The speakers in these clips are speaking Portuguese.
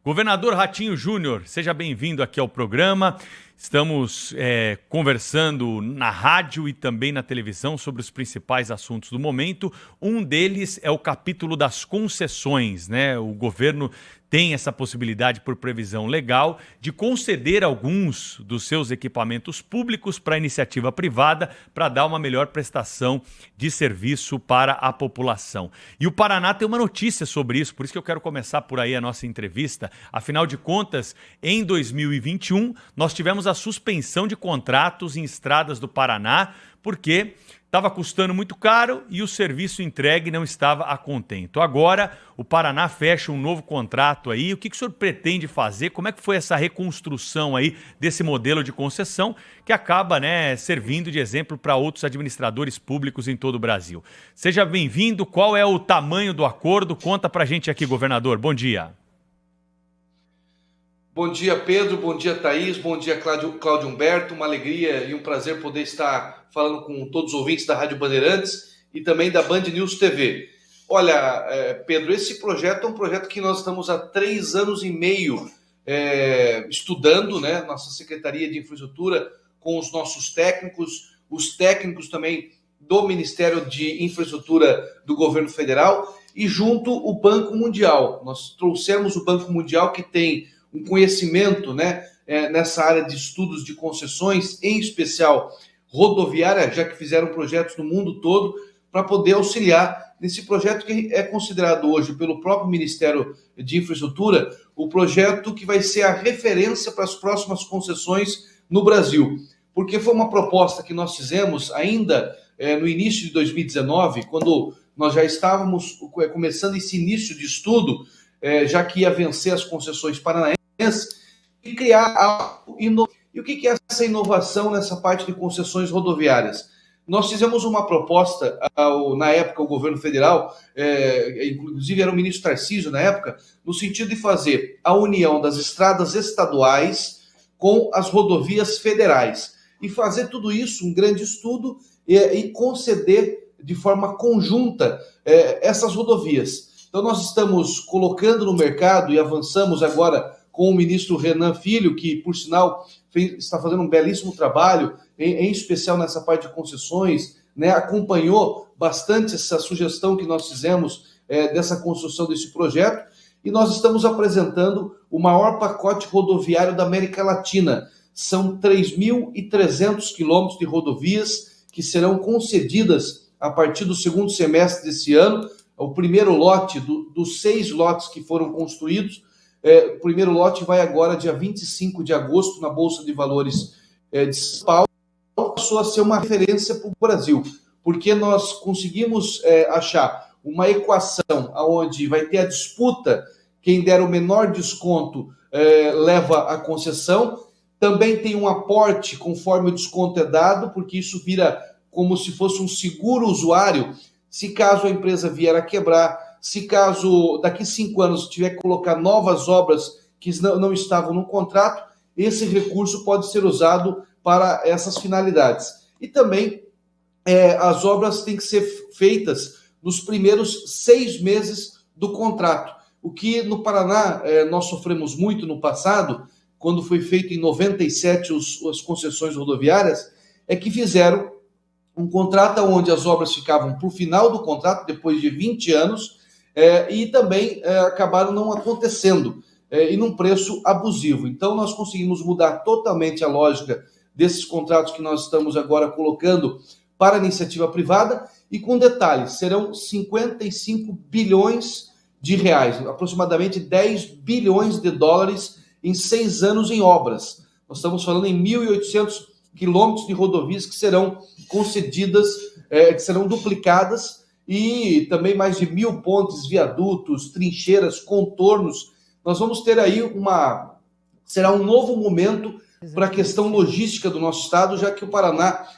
Governador Ratinho Júnior, seja bem-vindo aqui ao programa. Estamos conversando na rádio e também na televisão sobre os principais assuntos do momento. Um deles é o capítulo das concessões, né? O governo tem essa possibilidade, por previsão legal, de conceder alguns dos seus equipamentos públicos para a iniciativa privada para dar uma melhor prestação de serviço para a população. E o Paraná tem uma notícia sobre isso, por isso que eu quero começar por aí a nossa entrevista. Afinal de contas, em 2021, nós tivemos a suspensão de contratos em estradas do Paraná, porque estava custando muito caro e o serviço entregue não estava a contento. Agora, o Paraná fecha um novo contrato aí. O que o senhor pretende fazer? Como é que foi essa reconstrução aí desse modelo de concessão que acaba, servindo de exemplo para outros administradores públicos em todo o Brasil? Seja bem-vindo. Qual é o tamanho do acordo? Conta pra gente aqui, governador. Bom dia. Bom dia, Pedro. Bom dia, Thaís. Bom dia, Cláudio Humberto. Uma alegria e um prazer poder estar falando com todos os ouvintes da Rádio Bandeirantes e também da Band News TV. Olha, Pedro, esse projeto é um projeto que nós estamos há 3 anos e meio estudando, né? Nossa Secretaria de Infraestrutura com os nossos técnicos, os técnicos também do Ministério de Infraestrutura do Governo Federal e junto o Banco Mundial. Nós trouxemos o Banco Mundial, que tem um conhecimento, nessa área de estudos de concessões, em especial rodoviária, já que fizeram projetos no mundo todo, para poder auxiliar nesse projeto que é considerado hoje pelo próprio Ministério de Infraestrutura o projeto que vai ser a referência para as próximas concessões no Brasil. Porque foi uma proposta que nós fizemos ainda no início de 2019, quando nós já estávamos começando esse início de estudo, já que ia vencer as concessões paranaenses, e criar algo inovador. E o que é essa inovação nessa parte de concessões rodoviárias? Nós fizemos uma proposta, na época, o governo federal, inclusive era o ministro Tarcísio na época, no sentido de fazer a união das estradas estaduais com as rodovias federais. E fazer tudo isso, um grande estudo, e conceder de forma conjunta essas rodovias. Então nós estamos colocando no mercado e avançamos agora com o ministro Renan Filho, que, por sinal, está fazendo um belíssimo trabalho, em especial nessa parte de concessões, acompanhou bastante essa sugestão que nós fizemos dessa construção desse projeto, e nós estamos apresentando o maior pacote rodoviário da América Latina. São 3.300 quilômetros de rodovias que serão concedidas a partir do segundo semestre desse ano. O primeiro lote dos 6 lotes que foram construídos, o primeiro lote vai agora, dia 25 de agosto, na Bolsa de Valores de São Paulo, passou a ser uma referência para o Brasil, porque nós conseguimos achar uma equação onde vai ter a disputa, quem der o menor desconto leva a concessão, também tem um aporte conforme o desconto é dado, porque isso vira como se fosse um seguro usuário, se caso a empresa vier a quebrar, se caso daqui 5 anos tiver que colocar novas obras que não estavam no contrato, esse recurso pode ser usado para essas finalidades. E também as obras têm que ser feitas nos primeiros 6 meses do contrato. O que no Paraná nós sofremos muito no passado, quando foi feito em 97 as concessões rodoviárias, é que fizeram um contrato onde as obras ficavam para o final do contrato, depois de 20 anos, e também acabaram não acontecendo, e num preço abusivo. Então, nós conseguimos mudar totalmente a lógica desses contratos que nós estamos agora colocando para a iniciativa privada, e com detalhes, serão 55 bilhões de reais, aproximadamente 10 bilhões de dólares em 6 anos em obras. Nós estamos falando em 1.800 quilômetros de rodovias que serão concedidas, que serão duplicadas, e também mais de 1.000 pontes, viadutos, trincheiras, contornos. Nós vamos ter aí será um novo momento para a questão logística do nosso estado, já que o Paraná,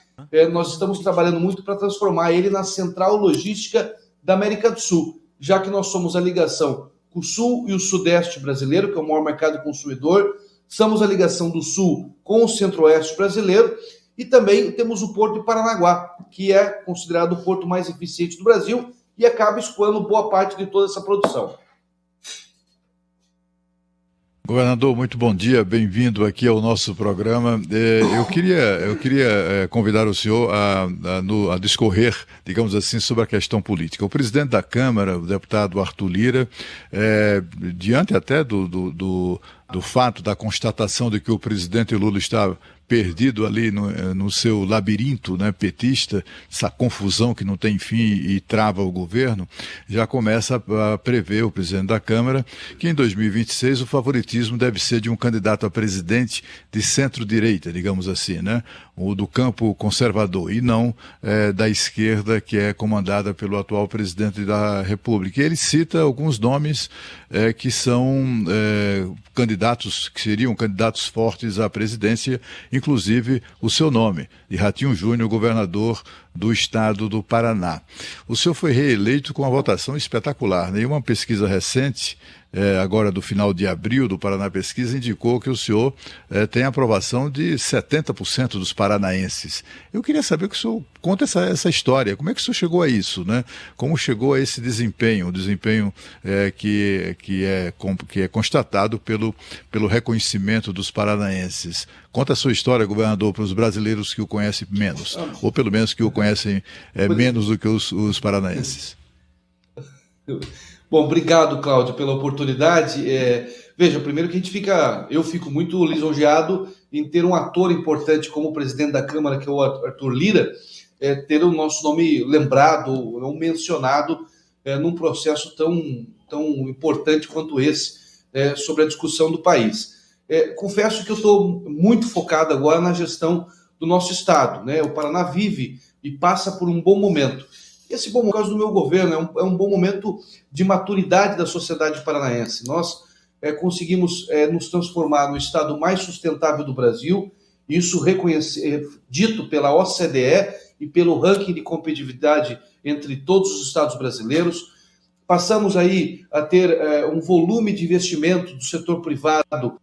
nós estamos trabalhando muito para transformar ele na central logística da América do Sul, já que nós somos a ligação com o sul e o sudeste brasileiro, que é o maior mercado consumidor, somos a ligação do sul com o centro-oeste brasileiro, e também temos o Porto de Paranaguá, que é considerado o porto mais eficiente do Brasil e acaba escoando boa parte de toda essa produção. Governador, muito bom dia, bem-vindo aqui ao nosso programa. Eu queria convidar o senhor a discorrer, digamos assim, sobre a questão política. O presidente da Câmara, o deputado Arthur Lira, diante até do fato da constatação de que o presidente Lula está perdido ali no seu labirinto, né, petista, essa confusão que não tem fim e trava o governo, já começa a prever o presidente da Câmara que em 2026 o favoritismo deve ser de um candidato a presidente de centro-direita, digamos assim, né, o do campo conservador, e não da esquerda, que é comandada pelo atual presidente da República. E ele cita alguns nomes que são candidatos, que seriam candidatos fortes à presidência, inclusive o seu nome, de Ratinho Júnior, governador do estado do Paraná. O senhor foi reeleito com uma votação espetacular, né? E uma pesquisa recente, agora do final de abril, do Paraná Pesquisa, indicou que o senhor tem aprovação de 70% dos paranaenses. Eu queria saber que o senhor conta essa história. Como é que o senhor chegou a isso, né? Como chegou a esse desempenho, que é constatado pelo reconhecimento dos paranaenses. Conta a sua história, governador, para os brasileiros que o conhecem menos, ou pelo menos que o conhecem menos do que os paranaenses. Bom, obrigado, Cláudio, pela oportunidade. Veja, primeiro que eu fico muito lisonjeado em ter um ator importante como o presidente da Câmara, que é o Arthur Lira, ter o nosso nome lembrado, ou mencionado num processo tão importante quanto esse, sobre a discussão do país. Confesso que eu estou muito focado agora na gestão do nosso estado, né? O Paraná vive e passa por um bom momento. Esse bom momento, por causa do meu governo, é um bom momento de maturidade da sociedade paranaense. Nós conseguimos nos transformar no estado mais sustentável do Brasil, isso dito pela OCDE e pelo ranking de competitividade entre todos os estados brasileiros. Passamos aí a ter um volume de investimento do setor privado,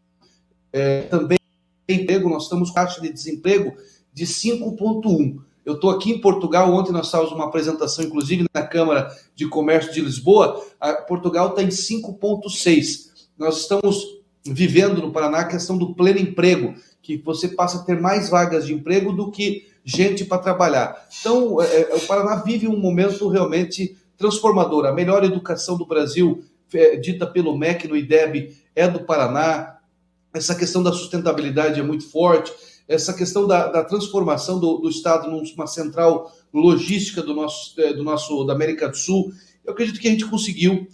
também emprego, nós estamos com taxa de desemprego de 5,1. Eu estou aqui em Portugal, ontem nós estávamos numa apresentação, inclusive na Câmara de Comércio de Lisboa, Portugal está em 5,6. Nós estamos vivendo no Paraná a questão do pleno emprego, que você passa a ter mais vagas de emprego do que gente para trabalhar. Então, o Paraná vive um momento realmente transformador. A melhor educação do Brasil, dita pelo MEC no IDEB, é do Paraná. Essa questão da sustentabilidade é muito forte. Essa questão da transformação do Estado numa central logística da América do Sul. Eu acredito que a gente conseguiu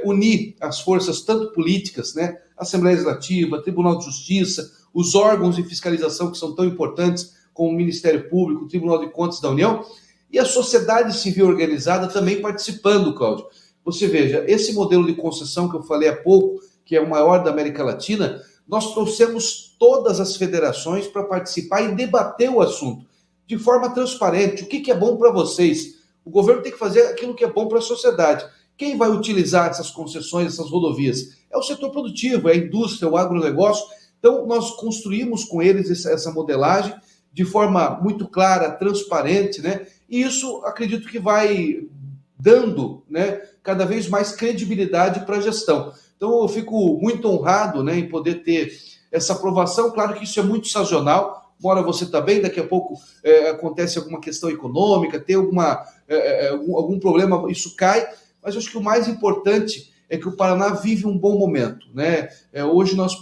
unir as forças, tanto políticas, né, Assembleia Legislativa, Tribunal de Justiça, os órgãos de fiscalização que são tão importantes, como o Ministério Público, o Tribunal de Contas da União, e a sociedade civil organizada também participando, Cláudio. Você veja, esse modelo de concessão que eu falei há pouco, que é o maior da América Latina, nós trouxemos todas as federações para participar e debater o assunto de forma transparente. O que é bom para vocês? O governo tem que fazer aquilo que é bom para a sociedade. Quem vai utilizar essas concessões, essas rodovias? É o setor produtivo, é a indústria, o agronegócio. Então, nós construímos com eles essa modelagem de forma muito clara, transparente, né? E isso, acredito que vai dando, né, cada vez mais credibilidade para a gestão. Então, eu fico muito honrado, né, em poder ter essa aprovação. Claro que isso é muito sazonal. Uma hora você está bem, daqui a pouco acontece alguma questão econômica, tem algum problema, isso cai. Mas eu acho que o mais importante é que o Paraná vive um bom momento, né? Hoje nós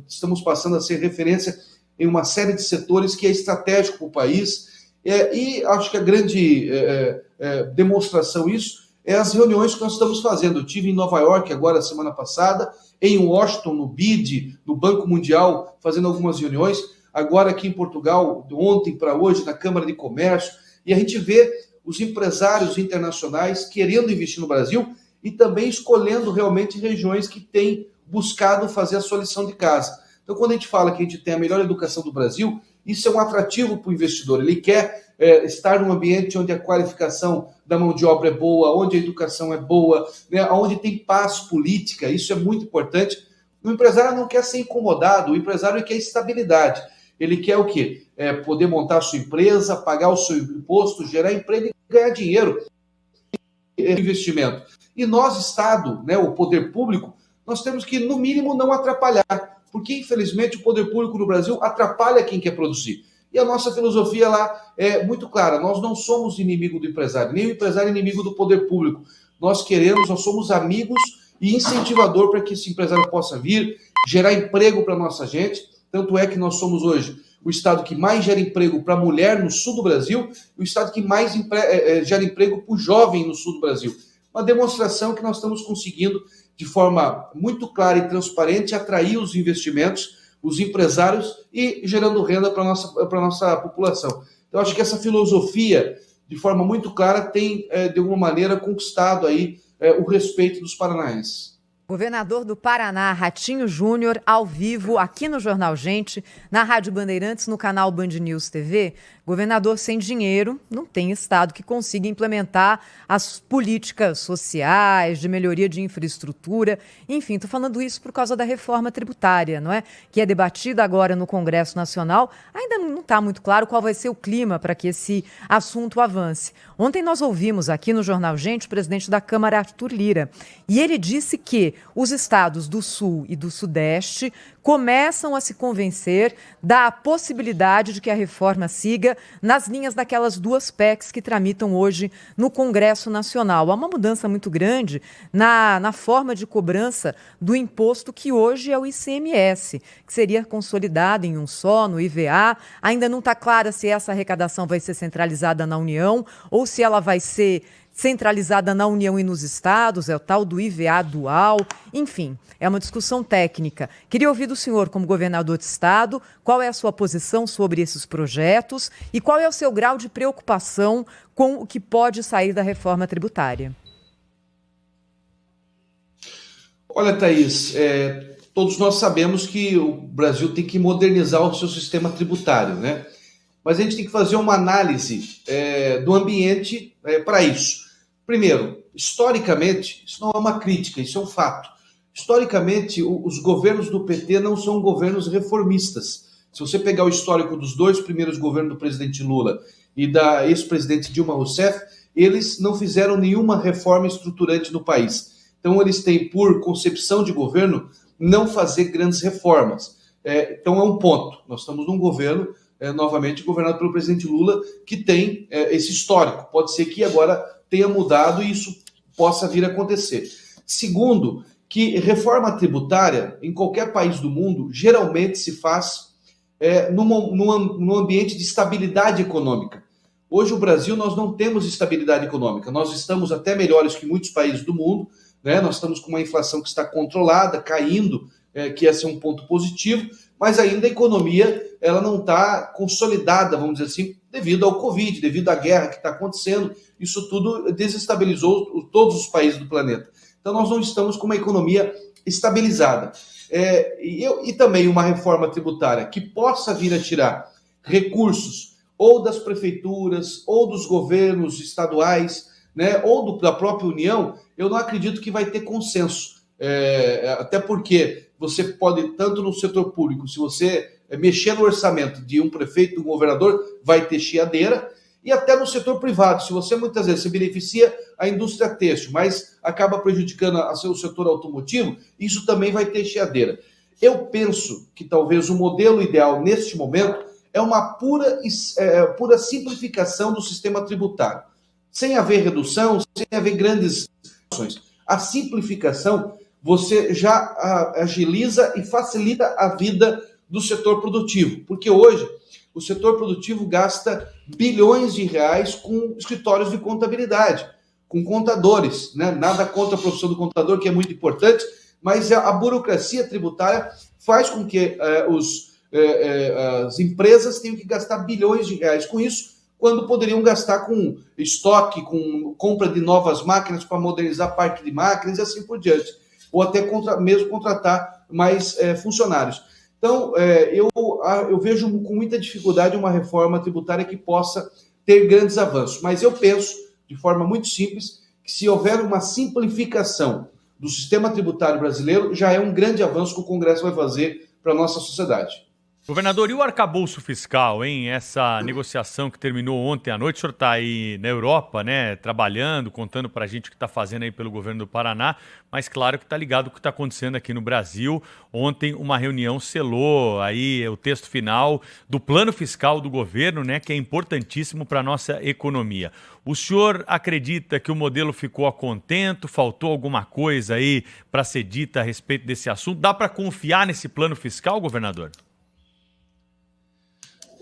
estamos passando a ser referência em uma série de setores que é estratégico para o país. E acho que a grande demonstração disso é as reuniões que nós estamos fazendo. Eu estive em Nova York agora, semana passada, em Washington, no BID, no Banco Mundial, fazendo algumas reuniões. Agora aqui em Portugal, de ontem para hoje, na Câmara de Comércio. E a gente vê os empresários internacionais querendo investir no Brasil e também escolhendo realmente regiões que têm buscado fazer a sua lição de casa. Então, quando a gente fala que a gente tem a melhor educação do Brasil, isso é um atrativo para o investidor. Ele quer estar num ambiente onde a qualificação da mão de obra é boa, onde a educação é boa, né, onde tem paz política, isso é muito importante. O empresário não quer ser incomodado, o empresário quer estabilidade. Ele quer o quê? Poder montar a sua empresa, pagar o seu imposto, gerar emprego e ganhar dinheiro. Investimento. E nós, Estado, né, o poder público, nós temos que, no mínimo, não atrapalhar, porque, infelizmente, o poder público no Brasil atrapalha quem quer produzir. E a nossa filosofia lá é muito clara, nós não somos inimigo do empresário, nem o empresário é inimigo do poder público. Nós somos amigos e incentivador para que esse empresário possa vir, gerar emprego para a nossa gente. Tanto é que nós somos hoje o estado que mais gera emprego para a mulher no sul do Brasil, e o estado que mais gera emprego para o jovem no sul do Brasil. Uma demonstração que nós estamos conseguindo, de forma muito clara e transparente, atrair os investimentos, os empresários e gerando renda para a nossa população. Então, acho que essa filosofia, de forma muito clara, tem, de alguma maneira, conquistado aí o respeito dos paranaenses. Governador do Paraná, Ratinho Júnior, ao vivo, aqui no Jornal Gente, na Rádio Bandeirantes, no canal Band News TV. Governador sem dinheiro, não tem estado que consiga implementar as políticas sociais, de melhoria de infraestrutura. Enfim, estou falando isso por causa da reforma tributária, não é? Que é debatida agora no Congresso Nacional. Ainda não está muito claro qual vai ser o clima para que esse assunto avance. Ontem nós ouvimos aqui no Jornal Gente o presidente da Câmara, Arthur Lira, e ele disse que os estados do Sul e do Sudeste começam a se convencer da possibilidade de que a reforma siga nas linhas daquelas duas PECs que tramitam hoje no Congresso Nacional. Há uma mudança muito grande na forma de cobrança do imposto que hoje é o ICMS, que seria consolidado em um só, no IVA. Ainda não está clara se essa arrecadação vai ser centralizada na União ou se ela vai ser centralizada na União e nos estados, é o tal do IVA dual, enfim, é uma discussão técnica. Queria ouvir do senhor, como governador de estado, qual é a sua posição sobre esses projetos e qual é o seu grau de preocupação com o que pode sair da reforma tributária. Olha, Thaís, todos nós sabemos que o Brasil tem que modernizar o seu sistema tributário, né? Mas a gente tem que fazer uma análise do ambiente para isso. Primeiro, historicamente, isso não é uma crítica, isso é um fato. Historicamente, os governos do PT não são governos reformistas. Se você pegar o histórico dos dois primeiros governos do presidente Lula e da ex-presidente Dilma Rousseff, eles não fizeram nenhuma reforma estruturante no país. Então, eles têm, por concepção de governo, não fazer grandes reformas. Então, é um ponto. Nós estamos num governo, novamente, governado pelo presidente Lula, que tem esse histórico. Pode ser que agora tenha mudado e isso possa vir a acontecer. Segundo, que reforma tributária, em qualquer país do mundo, geralmente se faz num ambiente de estabilidade econômica. Hoje, o Brasil, nós não temos estabilidade econômica. Nós estamos até melhores que muitos países do mundo, né? Nós estamos com uma inflação que está controlada, caindo, que ia ser um ponto positivo, mas ainda a economia ela não está consolidada, vamos dizer assim, devido ao Covid, devido à guerra que está acontecendo. Isso tudo desestabilizou todos os países do planeta. Então, nós não estamos com uma economia estabilizada. E também uma reforma tributária que possa vir a tirar recursos ou das prefeituras, ou dos governos estaduais, né, ou da própria União, eu não acredito que vai ter consenso. Até porque você pode, tanto no setor público, se você mexer no orçamento de um prefeito, de um governador, vai ter chiadeira, e até no setor privado, se você muitas vezes se beneficia a indústria têxtil, mas acaba prejudicando o setor automotivo, isso também vai ter chiadeira. Eu penso que talvez o modelo ideal neste momento é uma pura simplificação do sistema tributário, sem haver redução, sem haver grandes ações. A simplificação, você já agiliza e facilita a vida do setor produtivo, porque hoje o setor produtivo gasta bilhões de reais com escritórios de contabilidade, com contadores, né? Nada contra a profissão do contador, que é muito importante, mas a burocracia tributária faz com que as empresas tenham que gastar bilhões de reais com isso, quando poderiam gastar com estoque, com compra de novas máquinas para modernizar parque de máquinas e assim por diante, ou até mesmo contratar mais funcionários. Então, eu vejo com muita dificuldade uma reforma tributária que possa ter grandes avanços, mas eu penso, de forma muito simples, que se houver uma simplificação do sistema tributário brasileiro, já é um grande avanço que o Congresso vai fazer para a nossa sociedade. Governador, e o arcabouço fiscal, hein? Essa negociação que terminou ontem à noite, o senhor está aí na Europa, né, trabalhando, contando para a gente o que está fazendo aí pelo governo do Paraná, mas claro que está ligado o que está acontecendo aqui no Brasil. Ontem uma reunião selou aí o texto final do plano fiscal do governo, né, que é importantíssimo para a nossa economia. O senhor acredita que o modelo ficou a contento? Faltou alguma coisa aí para ser dita a respeito desse assunto? Dá para confiar nesse plano fiscal, governador?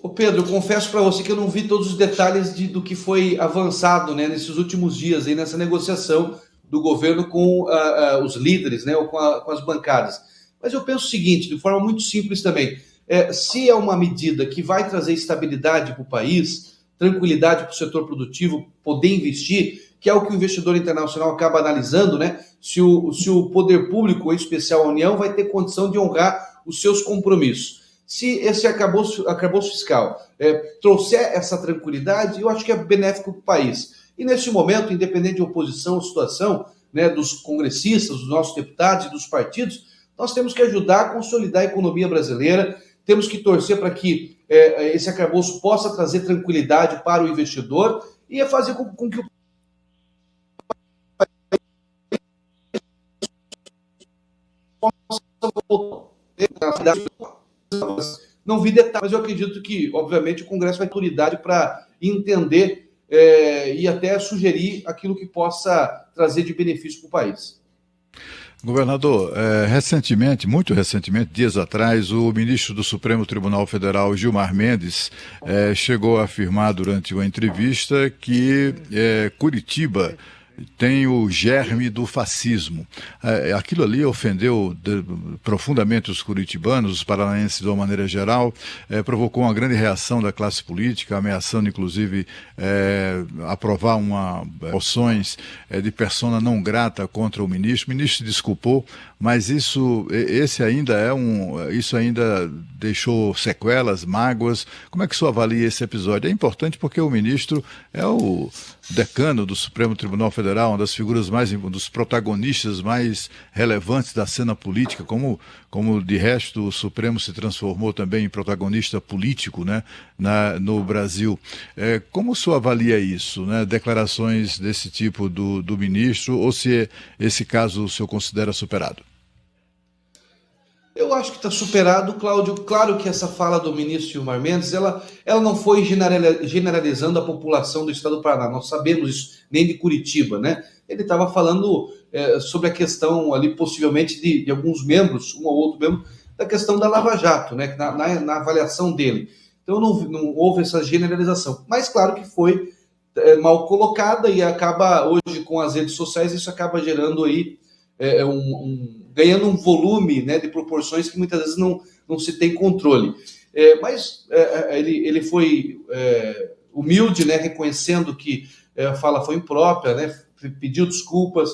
Ô Pedro, eu confesso para você que eu não vi todos os detalhes do que foi avançado, né, nesses últimos dias aí, nessa negociação do governo com os líderes, né, ou com as bancadas. Mas eu penso o seguinte, de forma muito simples também, se é uma medida que vai trazer estabilidade para o país, tranquilidade para o setor produtivo, poder investir, que é o que o investidor internacional acaba analisando, né, se o poder público, em especial a União, vai ter condição de honrar os seus compromissos. Se esse arcabouço fiscal trouxer essa tranquilidade, eu acho que é benéfico para o país. E nesse momento, independente de oposição ou situação, né, dos congressistas, dos nossos deputados e dos partidos, nós temos que ajudar a consolidar a economia brasileira, temos que torcer para que esse arcabouço possa trazer tranquilidade para o investidor e fazer com que o não vi detalhes, mas eu acredito que, obviamente, o Congresso vai ter autoridade para entender e até sugerir aquilo que possa trazer de benefício para o país. Governador, recentemente, muito recentemente, dias atrás, o ministro do Supremo Tribunal Federal, Gilmar Mendes, chegou a afirmar durante uma entrevista que Curitiba tem o germe do fascismo. Aquilo ali ofendeu profundamente os curitibanos, os paranaenses de uma maneira geral, provocou uma grande reação da classe política, ameaçando inclusive aprovar moções de persona não grata contra o ministro. O ministro se desculpou, mas isso ainda deixou sequelas, mágoas. Como é que o senhor avalia esse episódio? É importante porque o ministro é o decano do Supremo Tribunal Federal, uma das figuras um dos protagonistas mais relevantes da cena política, como de resto o Supremo se transformou também em protagonista político, né, no Brasil. Como o senhor avalia isso, né, declarações desse tipo do ministro, ou se esse caso o senhor considera superado? Eu acho que está superado, Cláudio. Claro que essa fala do ministro Gilmar Mendes, ela não foi generalizando a população do estado do Paraná. Nós sabemos isso, nem de Curitiba, né? Ele estava falando sobre a questão ali, possivelmente, de alguns membros, um ou outro membro, da questão da Lava Jato, né? Na avaliação dele. Então não houve essa generalização. Mas claro que foi mal colocada e acaba, hoje, com as redes sociais, isso acaba gerando aí ganhando um volume, né, de proporções que muitas vezes não se tem controle. Mas ele foi humilde, né, reconhecendo que a fala foi imprópria, né, pediu desculpas,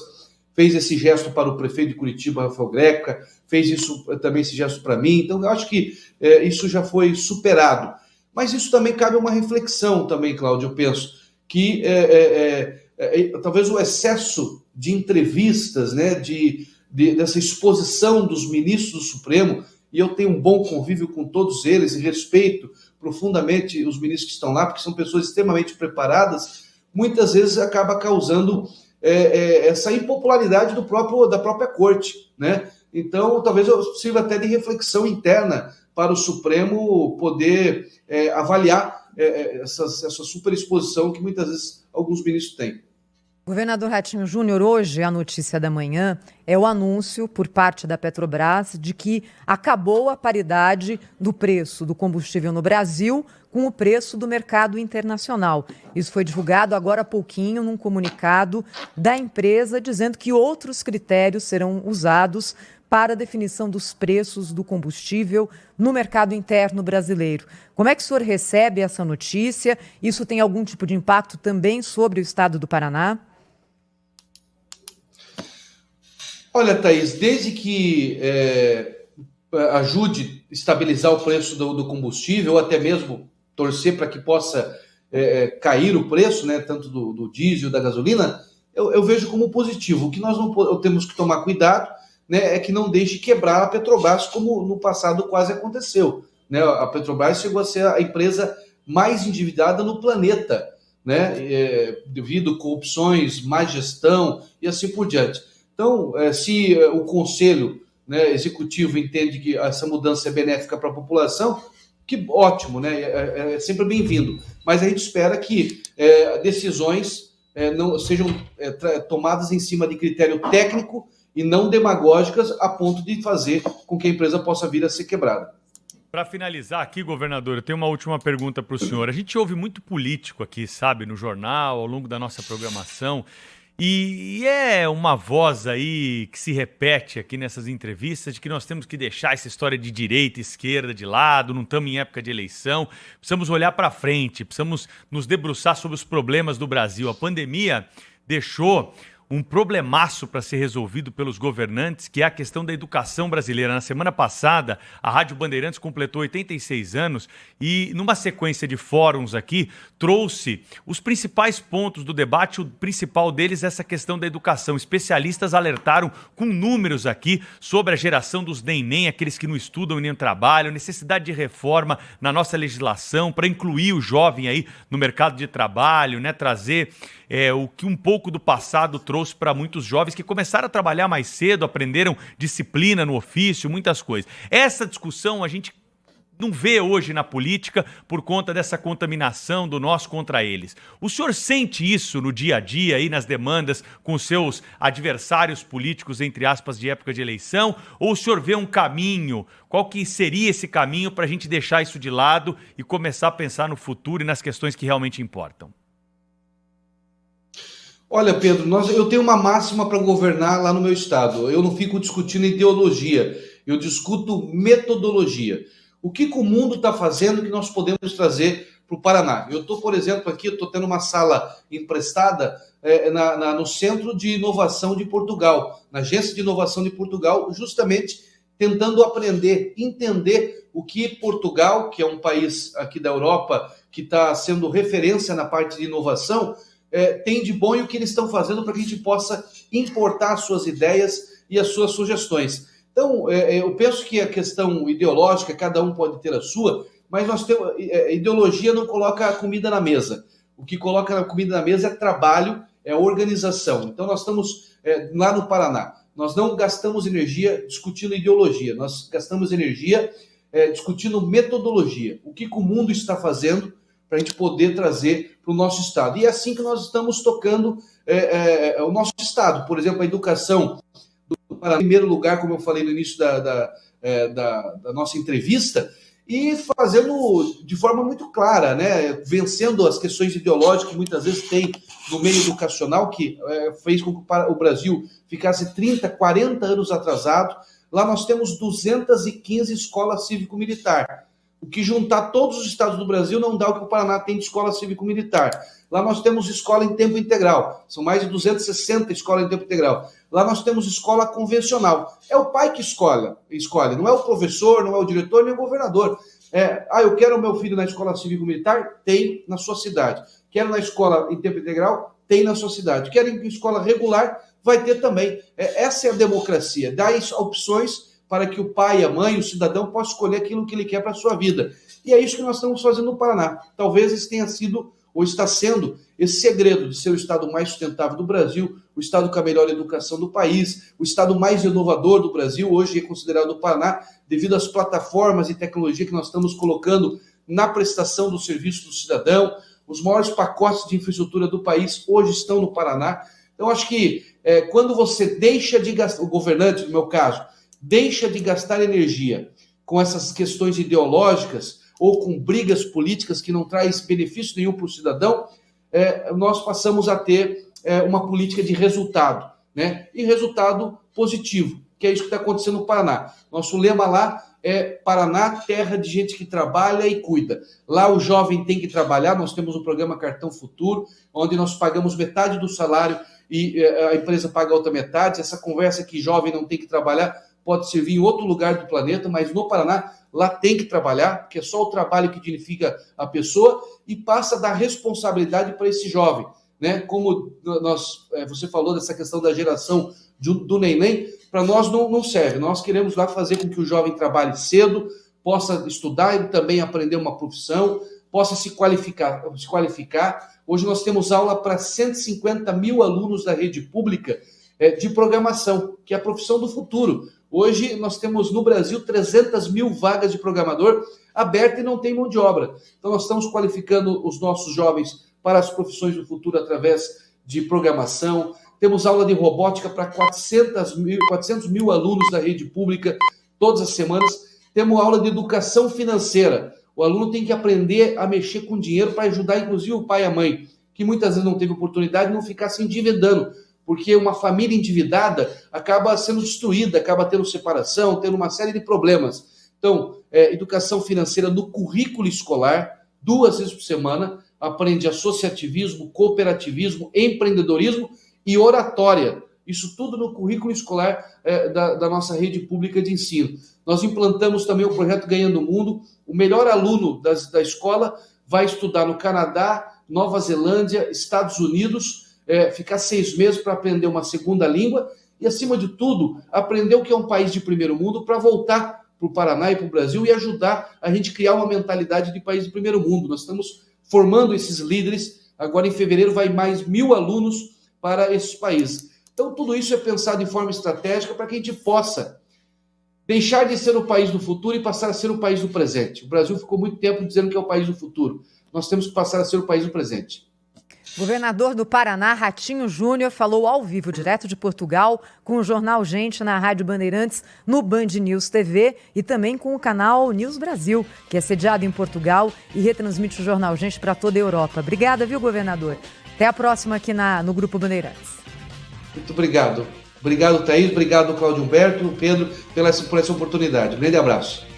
fez esse gesto para o prefeito de Curitiba, Rafael Greca, fez também esse gesto para mim. Então, eu acho que isso já foi superado. Mas isso também cabe uma reflexão também, Cláudio, eu penso, que talvez o excesso de entrevistas, né, dessa exposição dos ministros do Supremo, e eu tenho um bom convívio com todos eles e respeito profundamente os ministros que estão lá, porque são pessoas extremamente preparadas, muitas vezes acaba causando essa impopularidade da própria corte, né? Então, talvez sirva até de reflexão interna para o Supremo poder avaliar essa superexposição que muitas vezes alguns ministros têm. Governador Ratinho Júnior, hoje a notícia da manhã é o anúncio por parte da Petrobras de que acabou a paridade do preço do combustível no Brasil com o preço do mercado internacional. Isso foi divulgado agora há pouquinho num comunicado da empresa dizendo que outros critérios serão usados para a definição dos preços do combustível no mercado interno brasileiro. Como é que o senhor recebe essa notícia? Isso tem algum tipo de impacto também sobre o estado do Paraná? Olha, Thaís, desde que ajude a estabilizar o preço do combustível, ou até mesmo torcer para que possa cair o preço, né, tanto do diesel, da gasolina, eu vejo como positivo. O que nós não temos que tomar cuidado, né, é que não deixe quebrar a Petrobras, como no passado quase aconteceu, né? A Petrobras chegou a ser a empresa mais endividada no planeta, né? Devido a corrupções, má gestão e assim por diante. Então, se o Conselho, né, Executivo entende que essa mudança é benéfica para a população, que ótimo, né? É sempre bem-vindo. Mas a gente espera que decisões não sejam tomadas em cima de critério técnico e não demagógicas a ponto de fazer com que a empresa possa vir a ser quebrada. Para finalizar aqui, governador, eu tenho uma última pergunta para o senhor. A gente ouve muito político aqui, sabe, no jornal, ao longo da nossa programação, e é uma voz aí que se repete aqui nessas entrevistas de que nós temos que deixar essa história de direita e esquerda de lado, não estamos em época de eleição, precisamos olhar para frente, precisamos nos debruçar sobre os problemas do Brasil. A pandemia deixou um problemaço para ser resolvido pelos governantes, que é a questão da educação brasileira. Na semana passada, a Rádio Bandeirantes completou 86 anos e, numa sequência de fóruns aqui, trouxe os principais pontos do debate. O principal deles é essa questão da educação. Especialistas alertaram com números aqui sobre a geração dos neném, aqueles que não estudam e nem trabalham, necessidade de reforma na nossa legislação para incluir o jovem aí no mercado de trabalho, né, trazer o que um pouco do passado trouxe para muitos jovens que começaram a trabalhar mais cedo, aprenderam disciplina no ofício, muitas coisas. Essa discussão a gente não vê hoje na política por conta dessa contaminação do nós contra eles. O senhor sente isso no dia a dia, aí nas demandas com seus adversários políticos, entre aspas, de época de eleição? Ou o senhor vê um caminho? Qual que seria esse caminho para a gente deixar isso de lado e começar a pensar no futuro e nas questões que realmente importam? Olha, Pedro, eu tenho uma máxima para governar lá no meu estado. Eu não fico discutindo ideologia, eu discuto metodologia. O que o mundo está fazendo que nós podemos trazer para o Paraná? Eu estou, por exemplo, aqui, eu estou tendo uma sala emprestada no Centro de Inovação de Portugal, na Agência de Inovação de Portugal, justamente tentando aprender, entender o que Portugal, que é um país aqui da Europa, que está sendo referência na parte de inovação, tem de bom e o que eles estão fazendo para que a gente possa importar as suas ideias e as suas sugestões. Então, eu penso que a questão ideológica, cada um pode ter a sua, mas nós temos, ideologia não coloca a comida na mesa. O que coloca a comida na mesa é trabalho, é organização. Então, nós estamos lá no Paraná. Nós não gastamos energia discutindo ideologia, nós gastamos energia discutindo metodologia. O que o mundo está fazendo para a gente poder trazer para o nosso estado. E é assim que nós estamos tocando o nosso estado. Por exemplo, a educação, em primeiro lugar, como eu falei no início da nossa entrevista, e fazendo de forma muito clara, né? Vencendo as questões ideológicas que muitas vezes tem no meio educacional, que fez com que o Brasil ficasse 30, 40 anos atrasado. Lá nós temos 215 escolas cívico-militar. O que juntar todos os estados do Brasil não dá o que o Paraná tem de escola cívico-militar. Lá nós temos escola em tempo integral. São mais de 260 escolas em tempo integral. Lá nós temos escola convencional. É o pai que escolhe. Não é o professor, não é o diretor, nem o governador. Eu quero o meu filho na escola cívico-militar? Tem na sua cidade. Quero na escola em tempo integral? Tem na sua cidade. Quero em escola regular? Vai ter também. Essa é a democracia. Dá opções para que o pai, a mãe, o cidadão possa escolher aquilo que ele quer para a sua vida. E é isso que nós estamos fazendo no Paraná. Talvez esse tenha sido, ou está sendo, esse segredo de ser o estado mais sustentável do Brasil, o estado com a melhor educação do país, o estado mais inovador do Brasil, hoje é considerado o Paraná, devido às plataformas e tecnologia que nós estamos colocando na prestação do serviço do cidadão. Os maiores pacotes de infraestrutura do país hoje estão no Paraná. Então, acho que quando você deixa de gastar, o governante, no meu caso, deixa de gastar energia com essas questões ideológicas ou com brigas políticas que não traz benefício nenhum para o cidadão, nós passamos a ter uma política de resultado, né? E resultado positivo, que é isso que está acontecendo no Paraná. Nosso lema lá é Paraná, terra de gente que trabalha e cuida. Lá o jovem tem que trabalhar, nós temos o programa Cartão Futuro, onde nós pagamos metade do salário e a empresa paga a outra metade. Essa conversa que jovem não tem que trabalhar pode servir em outro lugar do planeta, mas no Paraná, lá tem que trabalhar, porque é só o trabalho que dignifica a pessoa e passa a dar responsabilidade para esse jovem, né? Como você falou dessa questão da geração do neném, para nós não serve. Nós queremos lá fazer com que o jovem trabalhe cedo, possa estudar e também aprender uma profissão, possa se qualificar. Hoje nós temos aula para 150 mil alunos da rede pública de programação, que é a profissão do futuro. Hoje nós temos no Brasil 300 mil vagas de programador abertas e não tem mão de obra. Então nós estamos qualificando os nossos jovens para as profissões do futuro através de programação. Temos aula de robótica para 400 mil alunos da rede pública todas as semanas. Temos aula de educação financeira. O aluno tem que aprender a mexer com dinheiro para ajudar, inclusive, o pai e a mãe, que muitas vezes não teve oportunidade de não ficar se endividando, porque uma família endividada acaba sendo destruída, acaba tendo separação, tendo uma série de problemas. Então, educação financeira no currículo escolar, 2 vezes por semana, aprende associativismo, cooperativismo, empreendedorismo e oratória. Isso tudo no currículo escolar da nossa rede pública de ensino. Nós implantamos também o projeto Ganhando o Mundo. O melhor aluno da escola vai estudar no Canadá, Nova Zelândia, Estados Unidos, ficar 6 meses para aprender uma segunda língua e, acima de tudo, aprender o que é um país de primeiro mundo para voltar para o Paraná e para o Brasil e ajudar a gente a criar uma mentalidade de país de primeiro mundo. Nós estamos formando esses líderes. Agora, em fevereiro, vai mais 1.000 alunos para esses países. Então, tudo isso é pensado de forma estratégica para que a gente possa deixar de ser o país do futuro e passar a ser o país do presente. O Brasil ficou muito tempo dizendo que é o país do futuro. Nós temos que passar a ser o país do presente. Governador do Paraná, Ratinho Júnior, falou ao vivo, direto de Portugal, com o Jornal Gente na Rádio Bandeirantes, no Band News TV e também com o canal News Brasil, que é sediado em Portugal e retransmite o Jornal Gente para toda a Europa. Obrigada, viu, governador? Até a próxima aqui no Grupo Bandeirantes. Muito obrigado. Obrigado, Thaís. Obrigado, Cláudio Humberto, Pedro, por essa oportunidade. Um grande abraço.